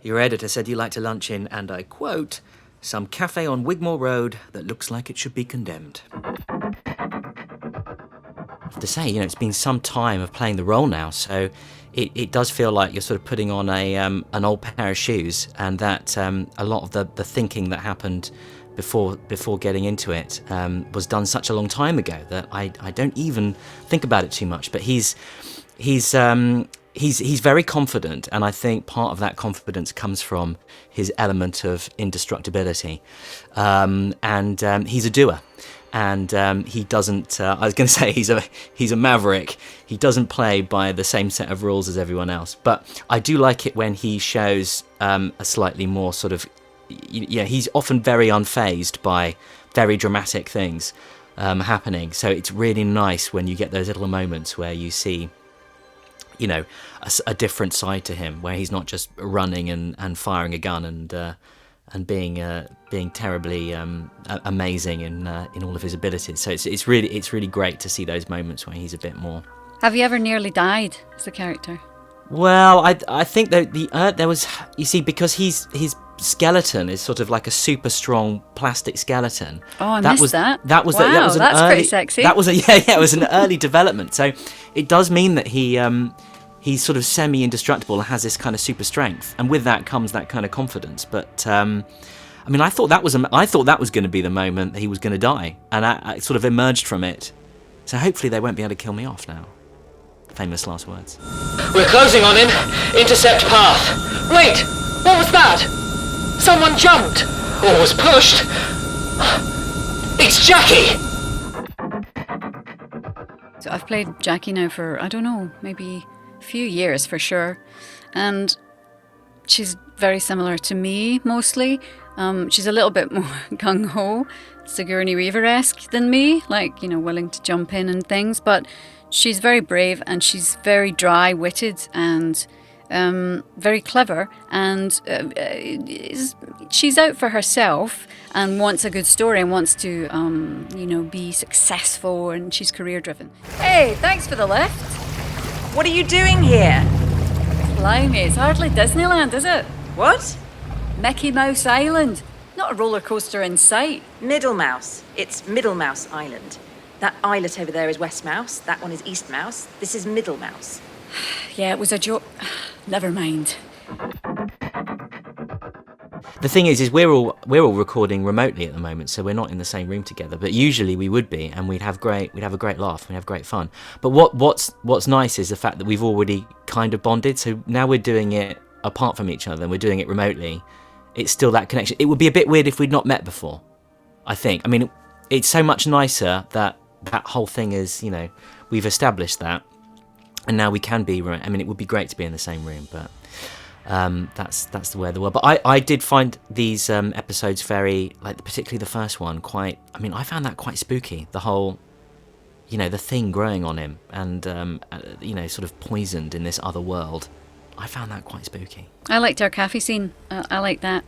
Your editor said you like to lunch in, and I quote, some cafe on Wigmore Road that looks like it should be condemned. I have to say, it's been some time of playing the role now, so it does feel like you're sort of putting on an old pair of shoes, and that a lot of the thinking that happened before getting into it was done such a long time ago that I don't even think about it too much. But he's very confident, and I think part of that confidence comes from his element of indestructibility. And he's a doer. And he doesn't. I was going to say he's a maverick. He doesn't play by the same set of rules as everyone else. But I do like it when he shows a slightly more sort of. He's often very unfazed by very dramatic things happening. So it's really nice when you get those little moments where you see, a different side to him, where he's not just running and firing a gun and being terribly amazing in all of his abilities. So it's really great to see those moments where he's a bit more. Have you ever nearly died as a character? Well, I think that there was, you see, because his skeleton is sort of like a super strong plastic skeleton. Oh, I missed that. That was wow, that was an that's early, pretty sexy. That was it was an early development. So it does mean that he's sort of semi-indestructible and has this kind of super strength, and with that comes that kind of confidence. But I thought that was going to be the moment that he was going to die, and I sort of emerged from it. So hopefully they won't be able to kill me off now. Famous last words. We're closing on him. Intercept path. Wait! What was that? Someone jumped! Or was pushed. It's Jackie! So I've played Jackie now for, I don't know, maybe a few years for sure. And she's very similar to me, mostly. She's a little bit more gung-ho, Sigourney Weaver-esque than me, willing to jump in and things. But she's very brave, and she's very dry-witted, and very clever, and she's out for herself and wants a good story and wants to, be successful, and she's career-driven. Hey, thanks for the lift. What are you doing here? Blimey, it's hardly Disneyland, is it? What? Mickey Mouse Island. Not a roller coaster in sight. Middle Mouse. It's Middle Mouse Island. That islet over there is West Mouse. That one is East Mouse. This is Middle Mouse. Yeah, it was a joke. Never mind. The thing is we're all recording remotely at the moment, so we're not in the same room together. But usually we would be, and we'd have a great laugh, we'd have great fun. But what's nice is the fact that we've already kind of bonded. So now we're doing it apart from each other, and we're doing it remotely. It's still that connection. It would be a bit weird if we'd not met before, I think. I mean, it's so much nicer that whole thing is, we've established that, and now we can be. I mean, it would be great to be in the same room, but that's the way of the world. But I did find these episodes very, particularly the first one, quite. I mean, I found that quite spooky. The whole, the thing growing on him, and sort of poisoned in this other world. I found that quite spooky. I liked our cafe scene. I like that.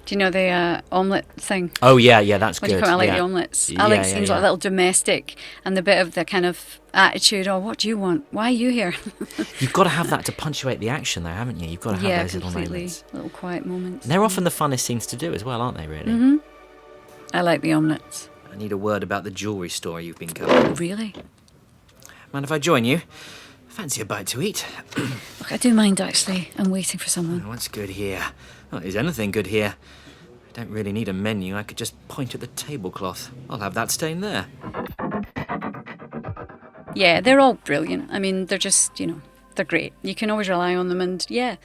Do you know the omelette thing? Oh yeah, that's what good. Do you call it? I like the omelettes. I like scenes like a little domestic, and the bit of the kind of attitude. Oh, what do you want? Why are you here? You've got to have that to punctuate the action, though, haven't you? You've got to have those little moments. Little quiet moments. And they're often the funnest scenes to do as well, aren't they? Really. Mm-hmm. I like the omelettes. I need a word about the jewellery store you've been covering. Really? Mind if I join you? Fancy a bite to eat? Look, I do mind, actually. I'm waiting for someone. What's good here? Well, is anything good here? I don't really need a menu. I could just point at the tablecloth. I'll have that staying there. Yeah, they're all brilliant. I mean, they're just, they're great. You can always rely on them, and the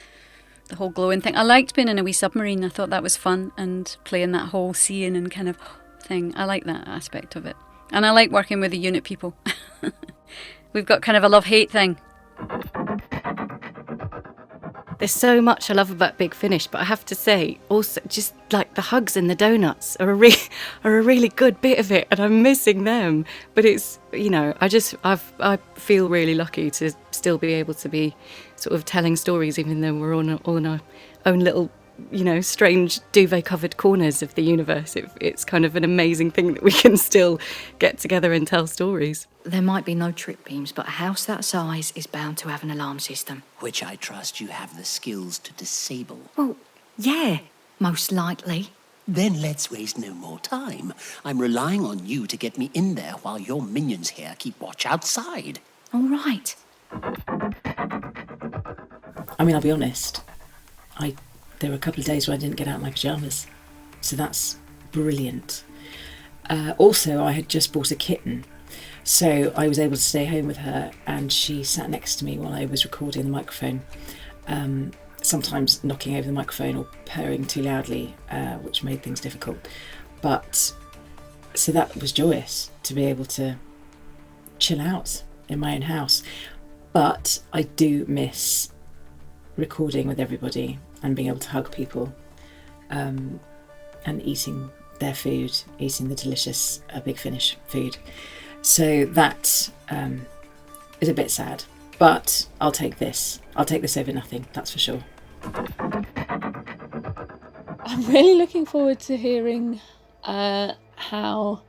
whole glowing thing. I liked being in a wee submarine. I thought that was fun, and playing that whole seeing and kind of thing. I like that aspect of it. And I like working with the unit people. We've got kind of a love-hate thing. There's so much I love about Big Finish, but I have to say, also, just like the hugs and the donuts are a really good bit of it, and I'm missing them. But it's, I feel really lucky to still be able to be sort of telling stories, even though we're all in our own little, strange duvet-covered corners of the universe. It's kind of an amazing thing that we can still get together and tell stories. There might be no trip beams, but a house that size is bound to have an alarm system. Which I trust you have the skills to disable. Well, yeah, most likely. Then let's waste no more time. I'm relying on you to get me in there while your minions here keep watch outside. All right. I mean, I'll be honest. There were a couple of days where I didn't get out of my pyjamas. So that's brilliant. Also, I had just bought a kitten. So I was able to stay home with her, and she sat next to me while I was recording the microphone. Sometimes knocking over the microphone or purring too loudly, which made things difficult. But so that was joyous to be able to chill out in my own house. But I do miss recording with everybody and being able to hug people, and eating their food, eating the delicious Big Finish food. So that is a bit sad, but I'll take this. I'll take this over nothing, that's for sure. I'm really looking forward to hearing how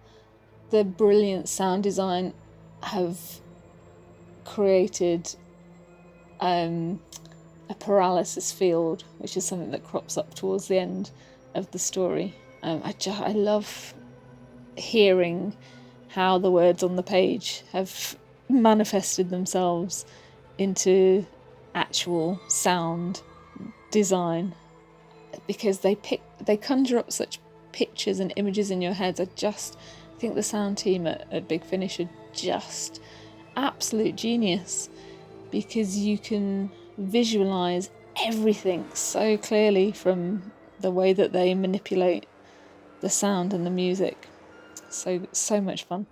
the brilliant sound design have created a paralysis field, which is something that crops up towards the end of the story. I love hearing how the words on the page have manifested themselves into actual sound design, because they conjure up such pictures and images in your head. I think the sound team at Big Finish are just absolute genius, because you can visualise everything so clearly from the way that they manipulate the sound and the music. So much fun.